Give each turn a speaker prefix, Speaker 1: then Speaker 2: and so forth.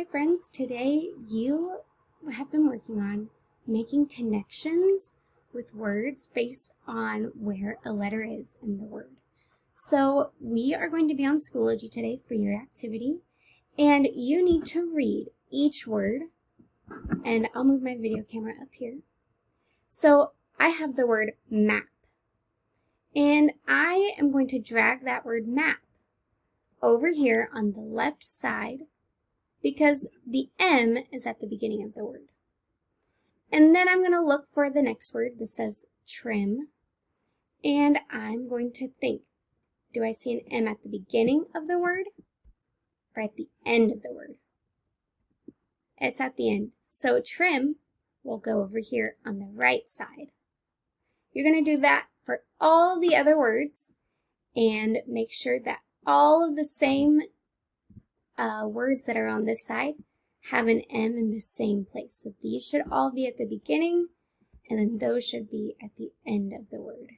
Speaker 1: Hi friends, today you have been working on making connections with words based on where a letter is in the word. So we are going to be on Schoology today for your activity, and you need to read each word, and I'll move my video camera up here. So I have the word map, and I am going to drag that word map over here on the left side because the M is at the beginning of the word. And then I'm going to look for the next word that says trim, and I'm going to think, do I see an M at the beginning of the word or at the end of the word? It's at the end. So trim will go over here on the right side. You're going to do that for all the other words and make sure that all of the same words that are on this side have an M in the same place. So these should all be at the beginning, and then those should be at the end of the word.